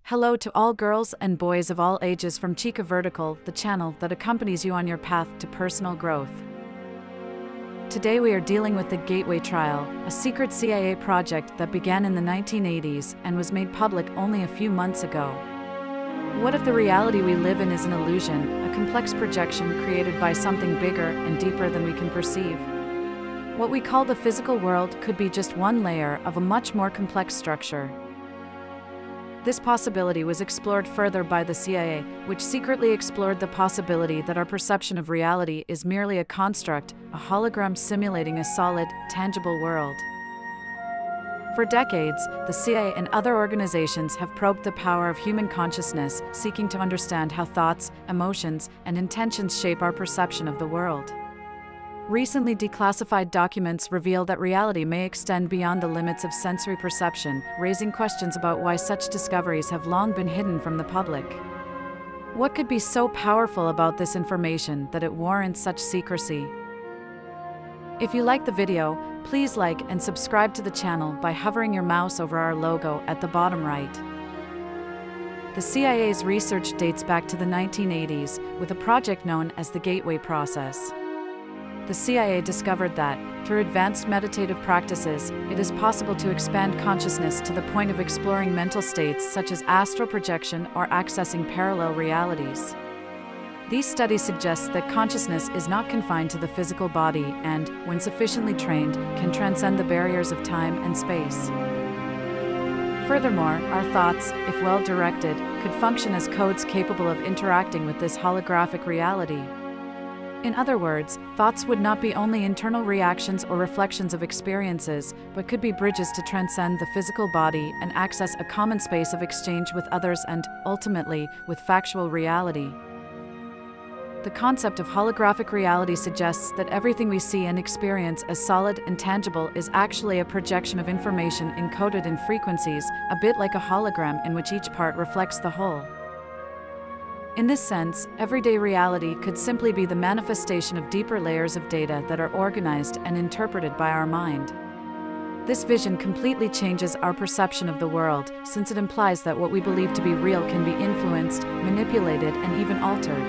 Hello to all girls and boys of all ages from Chica Vertical, the channel that accompanies you on your path to personal growth. Today we are dealing with the Gateway Trial, a secret CIA project that began in the 1980s and was made public only a few months ago. What if the reality we live in is an illusion, a complex projection created by something bigger and deeper than we can perceive? What we call the physical world could be just one layer of a much more complex structure. This possibility was explored further by the CIA, which secretly explored the possibility that our perception of reality is merely a construct, a hologram simulating a solid, tangible world. For decades, the CIA and other organizations have probed the power of human consciousness, seeking to understand how thoughts, emotions, and intentions shape our perception of the world. Recently declassified documents reveal that reality may extend beyond the limits of sensory perception, raising questions about why such discoveries have long been hidden from the public. What could be so powerful about this information that it warrants such secrecy? If you like the video, please like and subscribe to the channel by hovering your mouse over our logo at the bottom right. The CIA's research dates back to the 1980s, with a project known as the Gateway Process. The CIA discovered that, through advanced meditative practices, it is possible to expand consciousness to the point of exploring mental states such as astral projection or accessing parallel realities. These studies suggest that consciousness is not confined to the physical body and, when sufficiently trained, can transcend the barriers of time and space. Furthermore, our thoughts, if well directed, could function as codes capable of interacting with this holographic reality. In other words, thoughts would not be only internal reactions or reflections of experiences, but could be bridges to transcend the physical body and access a common space of exchange with others and, ultimately, with factual reality. The concept of holographic reality suggests that everything we see and experience as solid and tangible is actually a projection of information encoded in frequencies, a bit like a hologram in which each part reflects the whole. In this sense, everyday reality could simply be the manifestation of deeper layers of data that are organized and interpreted by our mind. This vision completely changes our perception of the world, since it implies that what we believe to be real can be influenced, manipulated, and even altered.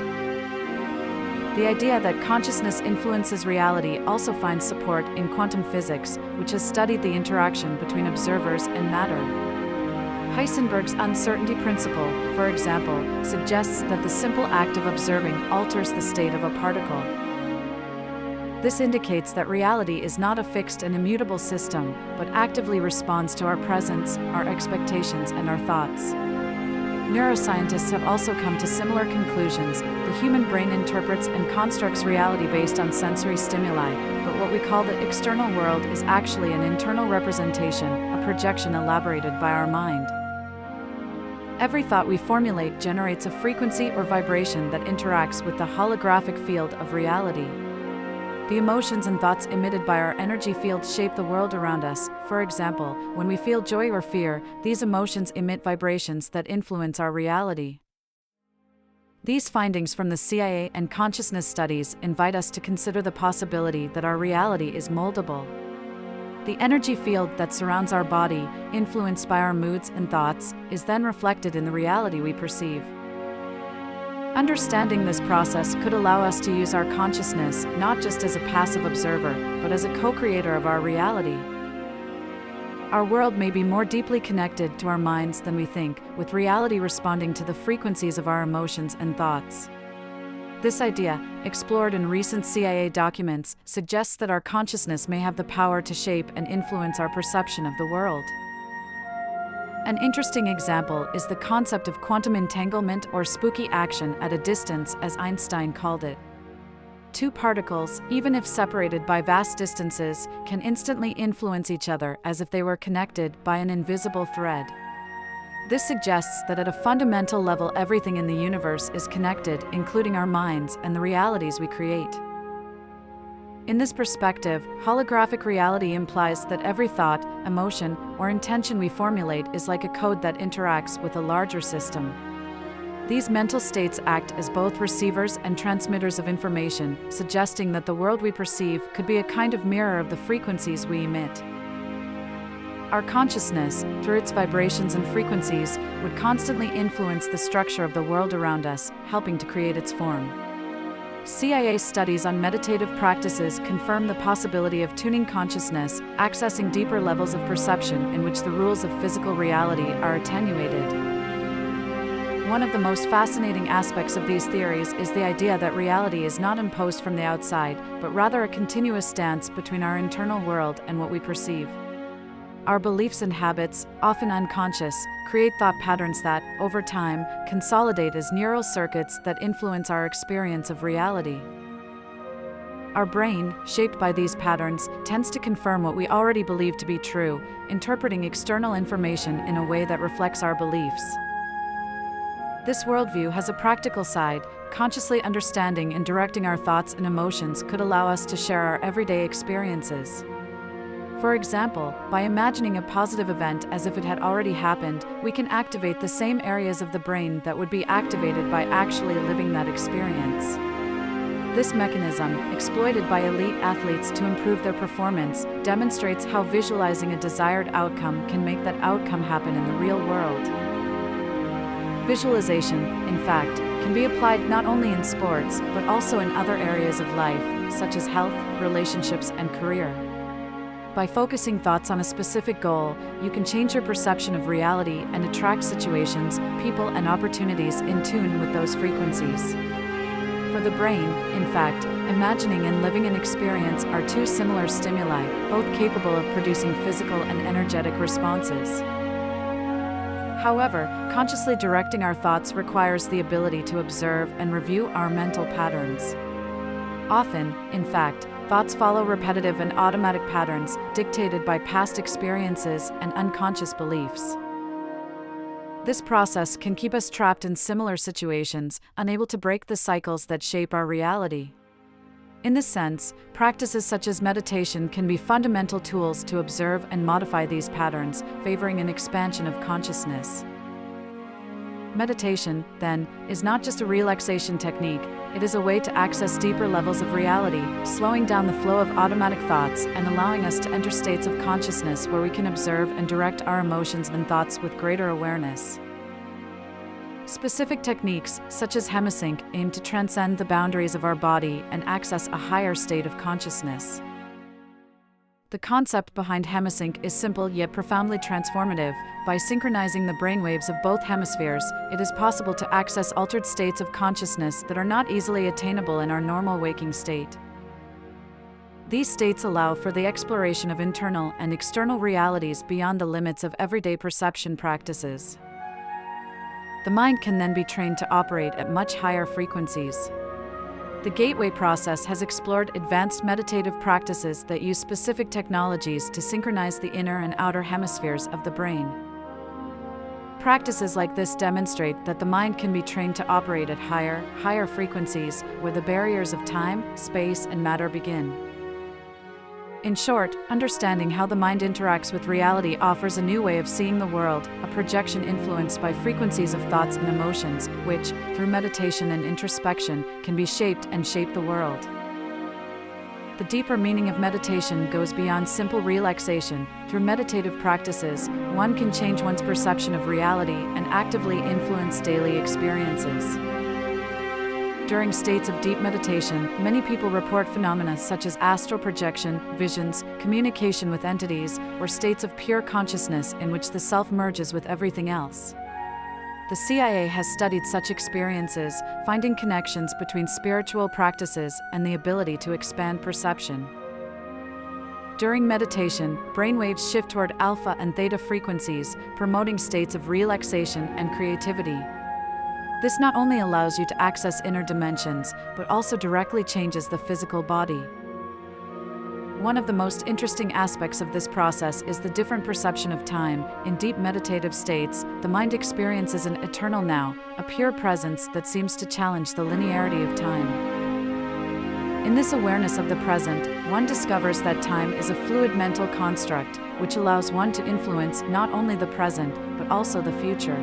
The idea that consciousness influences reality also finds support in quantum physics, which has studied the interaction between observers and matter. Heisenberg's uncertainty principle, for example, suggests that the simple act of observing alters the state of a particle. This indicates that reality is not a fixed and immutable system, but actively responds to our presence, our expectations, and our thoughts. Neuroscientists have also come to similar conclusions. The human brain interprets and constructs reality based on sensory stimuli, but what we call the external world is actually an internal representation, a projection elaborated by our mind. Every thought we formulate generates a frequency or vibration that interacts with the holographic field of reality. The emotions and thoughts emitted by our energy field shape the world around us. For example, when we feel joy or fear, these emotions emit vibrations that influence our reality. These findings from the CIA and consciousness studies invite us to consider the possibility that our reality is moldable. The energy field that surrounds our body, influenced by our moods and thoughts, is then reflected in the reality we perceive. Understanding this process could allow us to use our consciousness not just as a passive observer, but as a co-creator of our reality. Our world may be more deeply connected to our minds than we think, with reality responding to the frequencies of our emotions and thoughts. This idea, explored in recent CIA documents, suggests that our consciousness may have the power to shape and influence our perception of the world. An interesting example is the concept of quantum entanglement or spooky action at a distance, as Einstein called it. Two particles, even if separated by vast distances, can instantly influence each other as if they were connected by an invisible thread. This suggests that at a fundamental level everything in the universe is connected, including our minds and the realities we create. In this perspective, holographic reality implies that every thought, emotion, or intention we formulate is like a code that interacts with a larger system. These mental states act as both receivers and transmitters of information, suggesting that the world we perceive could be a kind of mirror of the frequencies we emit. Our consciousness, through its vibrations and frequencies, would constantly influence the structure of the world around us, helping to create its form. CIA studies on meditative practices confirm the possibility of tuning consciousness, accessing deeper levels of perception in which the rules of physical reality are attenuated. One of the most fascinating aspects of these theories is the idea that reality is not imposed from the outside, but rather a continuous dance between our internal world and what we perceive. Our beliefs and habits, often unconscious, create thought patterns that, over time, consolidate as neural circuits that influence our experience of reality. Our brain, shaped by these patterns, tends to confirm what we already believe to be true, interpreting external information in a way that reflects our beliefs. This worldview has a practical side. Consciously understanding and directing our thoughts and emotions could allow us to share our everyday experiences. For example, by imagining a positive event as if it had already happened, we can activate the same areas of the brain that would be activated by actually living that experience. This mechanism, exploited by elite athletes to improve their performance, demonstrates how visualizing a desired outcome can make that outcome happen in the real world. Visualization, in fact, can be applied not only in sports, but also in other areas of life, such as health, relationships, and career. By focusing thoughts on a specific goal, you can change your perception of reality and attract situations, people, and opportunities in tune with those frequencies. For the brain, in fact, imagining and living an experience are two similar stimuli, both capable of producing physical and energetic responses. However, consciously directing our thoughts requires the ability to observe and review our mental patterns. Often, in fact, thoughts follow repetitive and automatic patterns dictated by past experiences and unconscious beliefs. This process can keep us trapped in similar situations, unable to break the cycles that shape our reality. In this sense, practices such as meditation can be fundamental tools to observe and modify these patterns, favoring an expansion of consciousness. Meditation, then, is not just a relaxation technique, it is a way to access deeper levels of reality, slowing down the flow of automatic thoughts and allowing us to enter states of consciousness where we can observe and direct our emotions and thoughts with greater awareness. Specific techniques, such as hemisync, aim to transcend the boundaries of our body and access a higher state of consciousness. The concept behind hemisync is simple yet profoundly transformative. By synchronizing the brainwaves of both hemispheres, it is possible to access altered states of consciousness that are not easily attainable in our normal waking state. These states allow for the exploration of internal and external realities beyond the limits of everyday perception practices. The mind can then be trained to operate at much higher frequencies. The Gateway process has explored advanced meditative practices that use specific technologies to synchronize the inner and outer hemispheres of the brain. Practices like this demonstrate that the mind can be trained to operate at higher frequencies, where the barriers of time, space, and matter begin. In short, understanding how the mind interacts with reality offers a new way of seeing the world, a projection influenced by frequencies of thoughts and emotions, which, through meditation and introspection, can be shaped and shape the world. The deeper meaning of meditation goes beyond simple relaxation. Through meditative practices, one can change one's perception of reality and actively influence daily experiences. During states of deep meditation, many people report phenomena such as astral projection, visions, communication with entities, or states of pure consciousness in which the self merges with everything else. The CIA has studied such experiences, finding connections between spiritual practices and the ability to expand perception. During meditation, brainwaves shift toward alpha and theta frequencies, promoting states of relaxation and creativity. This not only allows you to access inner dimensions, but also directly changes the physical body. One of the most interesting aspects of this process is the different perception of time. In deep meditative states, the mind experiences an eternal now, a pure presence that seems to challenge the linearity of time. In this awareness of the present, one discovers that time is a fluid mental construct, which allows one to influence not only the present, but also the future.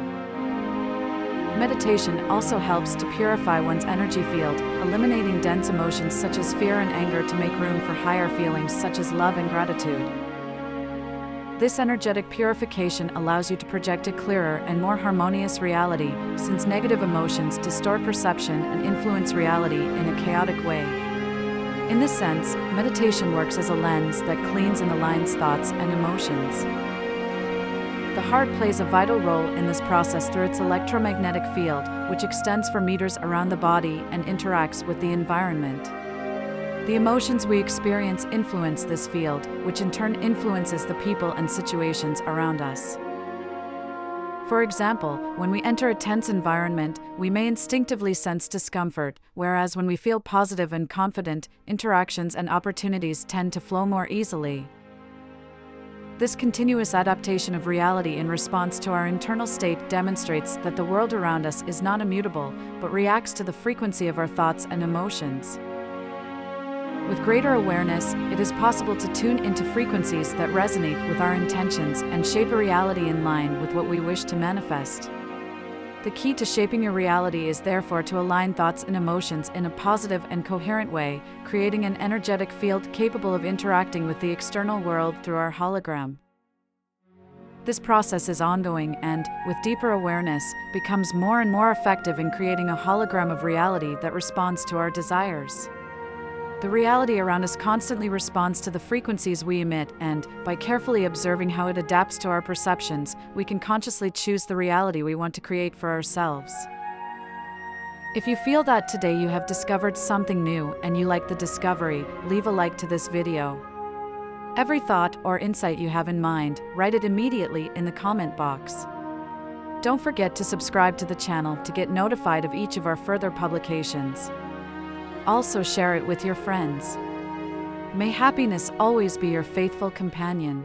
Meditation also helps to purify one's energy field, eliminating dense emotions such as fear and anger to make room for higher feelings such as love and gratitude. This energetic purification allows you to project a clearer and more harmonious reality, since negative emotions distort perception and influence reality in a chaotic way. In this sense, meditation works as a lens that cleans and aligns thoughts and emotions. The heart plays a vital role in this process through its electromagnetic field, which extends for meters around the body and interacts with the environment. The emotions we experience influence this field, which in turn influences the people and situations around us. For example, when we enter a tense environment, we may instinctively sense discomfort, whereas when we feel positive and confident, interactions and opportunities tend to flow more easily. This continuous adaptation of reality in response to our internal state demonstrates that the world around us is not immutable, but reacts to the frequency of our thoughts and emotions. With greater awareness, it is possible to tune into frequencies that resonate with our intentions and shape a reality in line with what we wish to manifest. The key to shaping your reality is therefore to align thoughts and emotions in a positive and coherent way, creating an energetic field capable of interacting with the external world through our hologram. This process is ongoing and, with deeper awareness, becomes more and more effective in creating a hologram of reality that responds to our desires. The reality around us constantly responds to the frequencies we emit, and, by carefully observing how it adapts to our perceptions, we can consciously choose the reality we want to create for ourselves. If you feel that today you have discovered something new and you like the discovery, leave a like to this video. Every thought or insight you have in mind, write it immediately in the comment box. Don't forget to subscribe to the channel to get notified of each of our further publications. Also share it with your friends. May happiness always be your faithful companion.